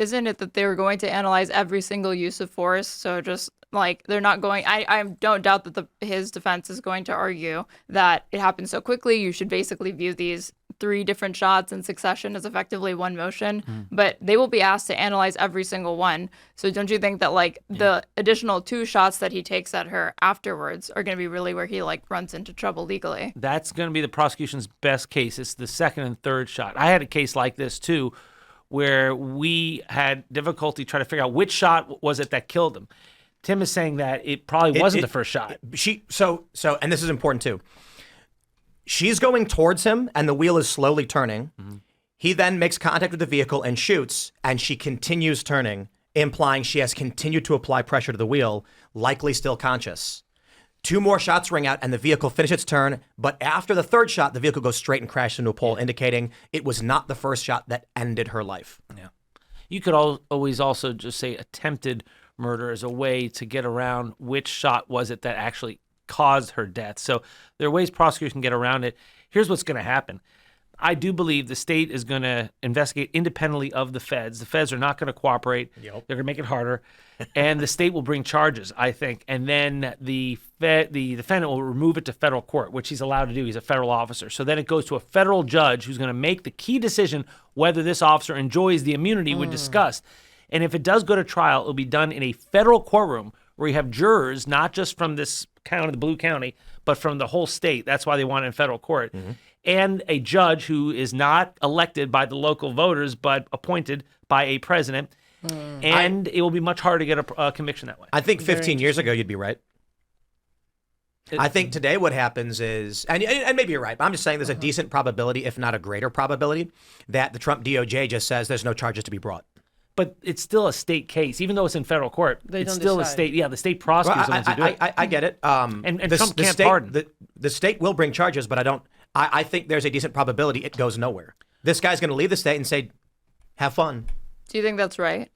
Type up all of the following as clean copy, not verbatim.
isn't it that they were going to analyze every single use of force? So just like they're not going. I don't doubt that his defense is going to argue that it happened so quickly. You should basically view these 3 different shots in succession as effectively one motion. But they will be asked to analyze every single one. So don't you think that like the additional 2 shots that he takes at her afterwards are going to be really where he like runs into trouble legally? That's going to be the prosecution's best case. It's the second and third shot. I had a case like this too, where we had difficulty trying to figure out which shot was it that killed him. Tim is saying that it probably wasn't the first shot. And this is important too. She's going towards him, and the wheel is slowly turning. He then makes contact with the vehicle and shoots, and she continues turning, implying she has continued to apply pressure to the wheel, likely still conscious. 2 more shots ring out, and the vehicle finishes its turn. But after the third shot, the vehicle goes straight and crashes into a pole, indicating it was not the first shot that ended her life. Yeah. You could always also just say attempted murder as a way to get around which shot was it that actually caused her death. So there are ways prosecutors can get around it. Here's what's going to happen. I do believe the state is going to investigate independently of the feds. The feds are not going to cooperate. Yep. They're going to make it harder. And the state will bring charges, I think. And then the defendant will remove it to federal court, which he's allowed to do. He's a federal officer. So then it goes to a federal judge who's going to make the key decision whether this officer enjoys the immunity we discussed. And if it does go to trial, it'll be done in a federal courtroom where you have jurors, not just from this county, the Blue County, but from the whole state. That's why they want it in federal court. And a judge who is not elected by the local voters, but appointed by a president. And it will be much harder to get a conviction that way. I think 15 years ago, you'd be right. I think today what happens is, and maybe you're right, but I'm just saying there's a decent probability, if not a greater probability, that the Trump DOJ just says there's no charges to be brought. But it's still a state case, even though it's in federal court. It's still decide. a state. Yeah, the state prosecutors are the ones who do it. I get it. And Trump can't pardon. The state will bring charges, but I think there's a decent probability it goes nowhere. This guy's going to leave the state and say, "Have fun." Do you think that's right?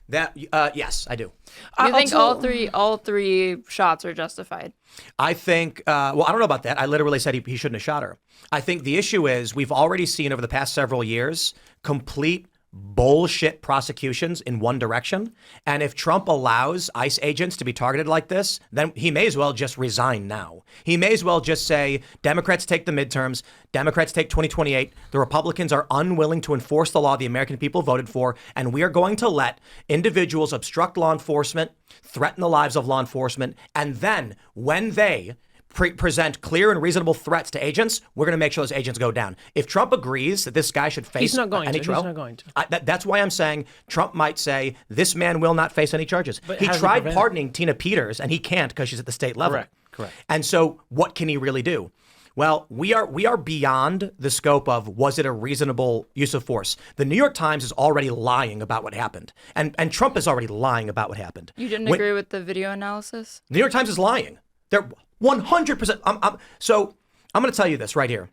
Yes, I do. Do you think all three shots are justified? I think, well, I don't know about that. I literally said he shouldn't have shot her. I think the issue is we've already seen over the past several years complete bullshit prosecutions in one direction. And if Trump allows ICE agents to be targeted like this, then he may as well just resign now. He may as well just say, Democrats take the midterms, Democrats take 2028. The Republicans are unwilling to enforce the law the American people voted for, and we are going to let individuals obstruct law enforcement, threaten the lives of law enforcement, and then when they present clear and reasonable threats to agents, we're going to make sure those agents go down. If Trump agrees that this guy should face He's not going any to. trial, He's not going to. That's why I'm saying Trump might say this man will not face any charges. But He how does he tried prevent pardoning Tina Peters, and he can't because she's at the state level. Correct. And so what can he really do? Well, we are beyond the scope of was it a reasonable use of force. The New York Times is already lying about what happened. And Trump is already lying about what happened. You didn't agree with the video analysis? The New York Times is lying. They're 100%. So I'm going to tell you this right here.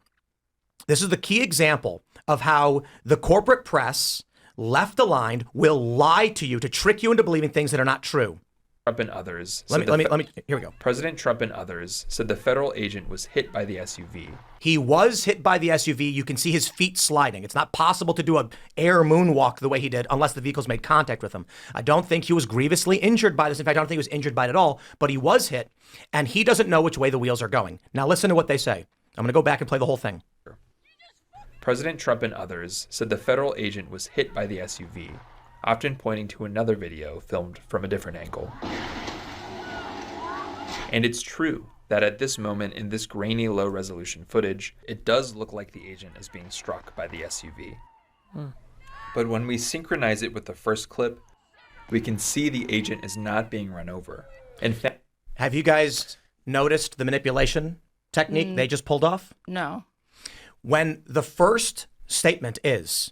This is the key example of how the corporate press, left aligned, will lie to you to trick you into believing things that are not true. Trump and others. Let me. Here we go. President Trump and others said the federal agent was hit by the SUV. He was hit by the SUV. You can see his feet sliding. It's not possible to do an air moonwalk the way he did unless the vehicle's made contact with him. I don't think he was grievously injured by this. In fact, I don't think he was injured by it at all, but he was hit, and he doesn't know which way the wheels are going. Now listen to what they say. I'm going to go back and play the whole thing. President Trump and others said the federal agent was hit by the SUV, often pointing to another video filmed from a different angle. And it's true that at this moment in this grainy low-resolution footage, it does look like the agent is being struck by the SUV. But when we synchronize it with the first clip, we can see the agent is not being run over. In fact, have you guys noticed the manipulation technique they just pulled off? No. When the first statement is,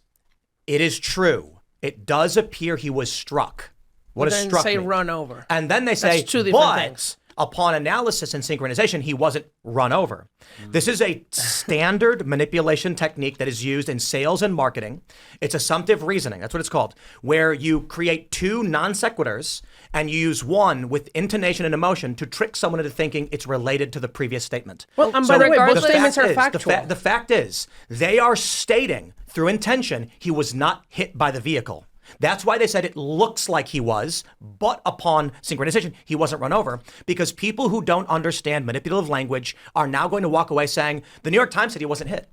it is true, it does appear he was struck. What does struck say mean? Run over. And then they say, That's two different but things. upon analysis and synchronization, he wasn't run over. This is a standard manipulation technique that is used in sales and marketing. It's assumptive reasoning. That's what it's called, where you create two non sequiturs and you use one with intonation and emotion to trick someone into thinking it's related to the previous statement. Well, by the way, both statements are factual. The fact is, they are stating through intention he was not hit by the vehicle. That's why they said it looks like he was, but upon synchronization, he wasn't run over, because people who don't understand manipulative language are now going to walk away saying, the New York Times said he wasn't hit.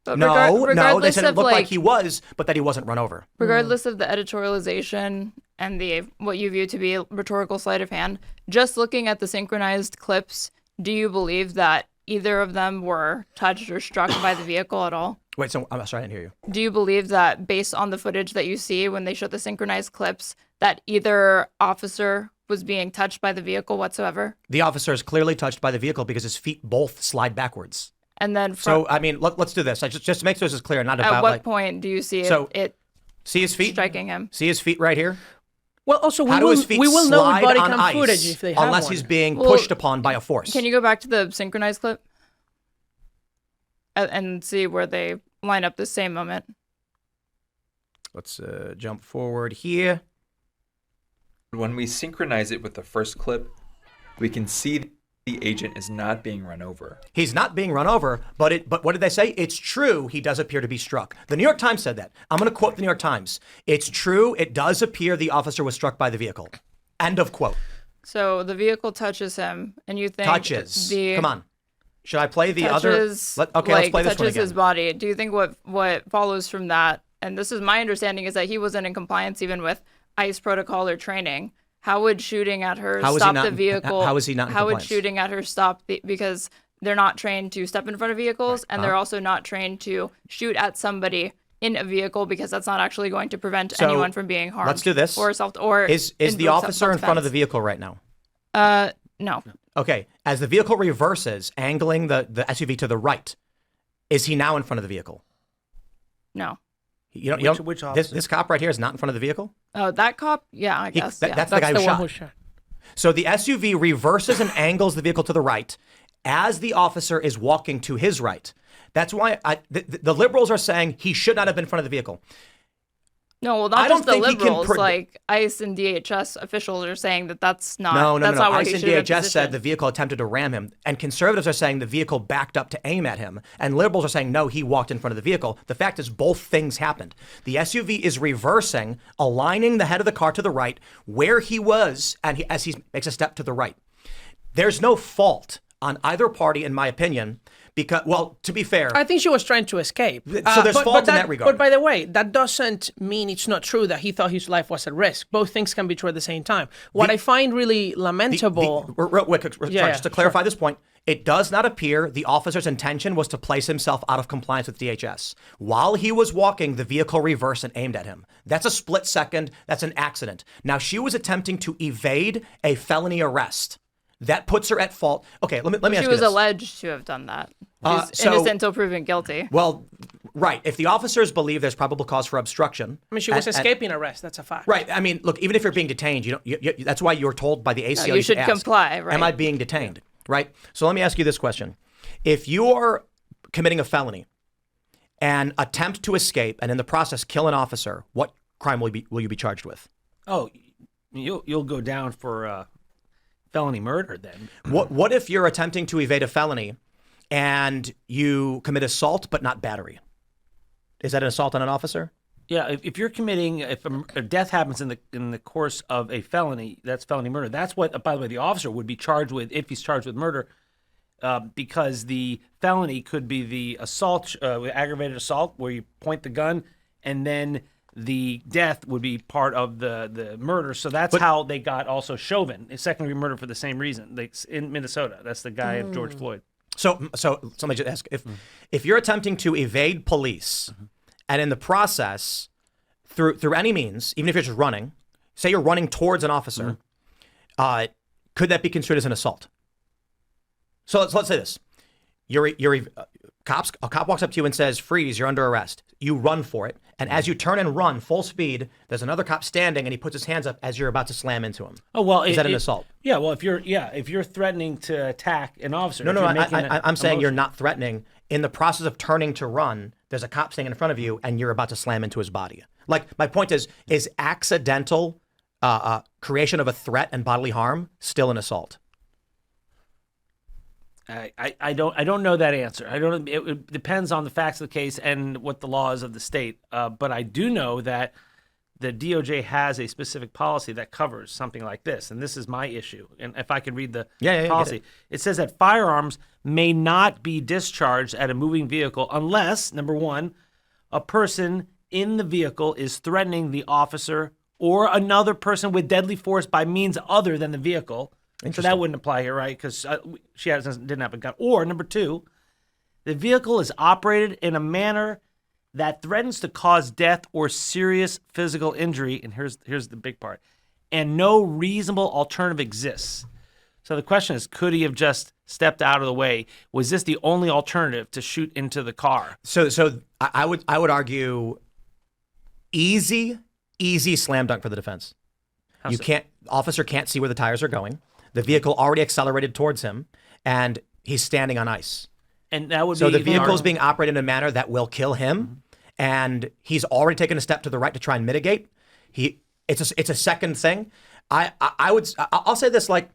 But No, they said it of, looked like he was, but that he wasn't run over. regardless of the editorialization and the what you view to be a rhetorical sleight of hand, just looking at the synchronized clips, do you believe that either of them were touched or struck by the vehicle at all? Wait, so I'm sorry, I didn't hear you. Do you believe that based on the footage that you see when they show the synchronized clips, that either officer was being touched by the vehicle whatsoever? The officer is clearly touched by the vehicle because his feet both slide backwards. And then So, I mean, let's do this. Just to make sure this is clear, not at about what point do you see it see his feet? striking him? See his feet right here? Well, also, How do his feet we will know with slide body on cam ice footage if they have unless one. he's being pushed upon by a force? Can you go back to the synchronized clip and see where they line up the same moment? Let's jump forward here. When we synchronize it with the first clip, we can see the agent is not being run over. He's not being run over, but what did they say? It's true he does appear to be struck. The New York Times said that. I'm going to quote the New York Times. It's true it does appear the officer was struck by the vehicle. End of quote. So the vehicle touches him, and you think Touches. Come on. Should I play the touches, other? Let's play this one touches again. his body. Do you think what follows from that, and this is my understanding, is that he wasn't in compliance even with ICE protocol or training? How would shooting at her stop the vehicle? How is he not in How would compliance? shooting at her stop because they're not trained to step in front of vehicles, and they're also not trained to shoot at somebody in a vehicle, because that's not actually going to prevent So, anyone from being harmed. let's do this. Or self or Is the officer in front of the vehicle right now? No. Okay. As the vehicle reverses, angling the SUV to the right, is he now in front of the vehicle? No. You don't, Which this officer? cop right here is not in front of the vehicle? Oh, that cop? Yeah, I guess. Yeah. That's the guy who the one shot. who shot. So the SUV reverses and angles the vehicle to the right as the officer is walking to his right. That's why the liberals are saying he should not have been in front of the vehicle. No, well, I not don't just the think he can liberals. Like ICE and DHS officials are saying that that's not. No. That's not where ICE he and should have been DHS said positioned. the vehicle attempted to ram him, and conservatives are saying the vehicle backed up to aim at him, and liberals are saying no, he walked in front of the vehicle. The fact is both things happened. The SUV is reversing, aligning the head of the car to the right where he was, and as he makes a step to the right. There's no fault on either party, in my opinion, because, well, to be fair, I think she was trying to escape. So there's fault in that regard. But by the way, that doesn't mean it's not true that he thought his life was at risk. Both things can be true at the same time. What I find really lamentable... real quick, sorry, Yeah, just to clarify this point, it does not appear the officer's intention was to place himself out of compliance with DHS. While he was walking, the vehicle reversed and aimed at him. That's a split second. That's an accident. Now, she was attempting to evade a felony arrest. That puts her at fault. Okay, let me ask you this. She was alleged to have done that. She's innocent until proven guilty. Well, right. If the officers believe there's probable cause for obstruction. I mean, she was escaping arrest. That's a fact. Right. I mean, look, even if you're being detained, that's why you're told by the ACL you should ask, comply, right? Am I being detained? Right. So let me ask you this question. If you are committing a felony and attempt to escape and in the process kill an officer, what crime will you be charged with? Oh, you'll go down for felony murder then. What if you're attempting to evade a felony and you commit assault but not battery? Is that an assault on an officer? Yeah, if you're committing, if a death happens in the course of a felony, that's felony murder. That's what, by the way, the officer would be charged with if he's charged with murder, because the felony could be the assault, aggravated assault, where you point the gun, and then the death would be part of the murder. So that's how they got also Chauvin, a second-degree murder for the same reason. In Minnesota, that's the guy of George Floyd. So somebody just ask if you're attempting to evade police, and in the process, through any means, even if you're just running, say you're running towards an officer, could that be construed as an assault? So let's say this: a cop walks up to you and says, "Freeze! You're under arrest." You run for it, and as you turn and run full speed, there's another cop standing, and he puts his hands up as you're about to slam into him. Oh well, is that an assault? Yeah, well, if you're threatening to attack an officer, No, I'm saying you're not threatening. In the process of turning to run, there's a cop standing in front of you, and you're about to slam into his body. Like, my point is accidental creation of a threat and bodily harm still an assault? I don't know that answer. I don't. It depends on the facts of the case and what the law is of the state. But I do know that the DOJ has a specific policy that covers something like this, and this is my issue. And if I could read the Yeah, policy, it says that firearms may not be discharged at a moving vehicle unless, number one, a person in the vehicle is threatening the officer or another person with deadly force by means other than the vehicle. So that wouldn't apply here, right? Because didn't have a gun. Or number two, the vehicle is operated in a manner that threatens to cause death or serious physical injury. And here's the big part. And no reasonable alternative exists. So the question is, could he have just stepped out of the way? Was this the only alternative to shoot into the car? So I would argue easy slam dunk for the defense. How You so? can't, officer can't see where the tires are going. The vehicle already accelerated towards him, and he's standing on ice. And that would So be the vehicle is being operated in a manner that will kill him, and he's already taken a step to the right to try and mitigate. It's a second thing. I'll say this, like,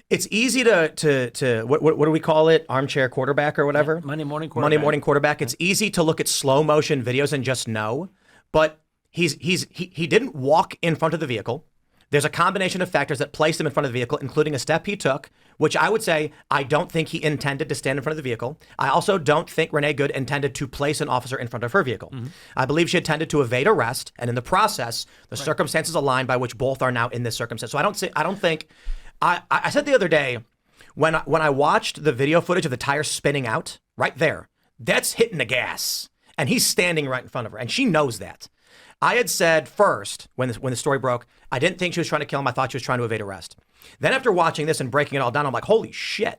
it's easy to what do we call it? Armchair quarterback or whatever. Monday morning quarterback. Monday morning quarterback. It's easy to look at slow motion videos and just know, but he didn't walk in front of the vehicle. There's a combination of factors that placed him in front of the vehicle, including a step he took, which I would say I don't think he intended to stand in front of the vehicle. I also don't think Renee Good intended to place an officer in front of her vehicle. I believe she intended to evade arrest, and in the process, the circumstances aligned by which both are now in this circumstance. So I don't think. I said the other day when I watched the video footage of the tire spinning out right there, that's hitting the gas, and he's standing right in front of her, and she knows that. I had said first, when the story broke, I didn't think she was trying to kill him. I thought she was trying to evade arrest. Then after watching this and breaking it all down, I'm like, holy shit.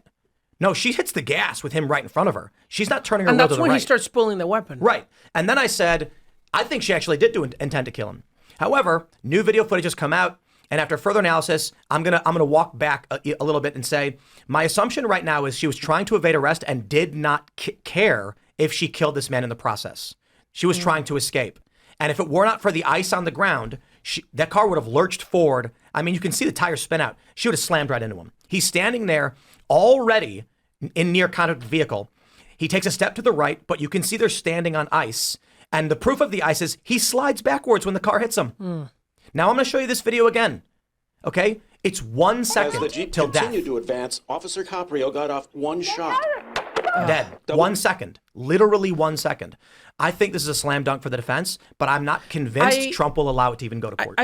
No, she hits the gas with him right in front of her. She's not turning her And wheel to that's the when right. he starts pulling the weapon. Right. And then I said, I think she actually did intend to kill him. However, new video footage has come out, and after further analysis, I'm gonna walk back a little bit and say, my assumption right now is she was trying to evade arrest and did not care if she killed this man in the process. She was trying to escape. And if it were not for the ice on the ground, that car would have lurched forward. I mean, you can see the tire spin out. She would have slammed right into him. He's standing there already in near contact with the vehicle. He takes a step to the right, but you can see they're standing on ice. And the proof of the ice is he slides backwards when the car hits him. Now I'm going to show you this video again. Okay? It's 1 second As the Jeep till death. continued to advance, Officer Caprio got off one shot. Dead. 1 second. Literally 1 second. I think this is a slam dunk for the defense, but I'm not convinced Trump will allow it to even go to court.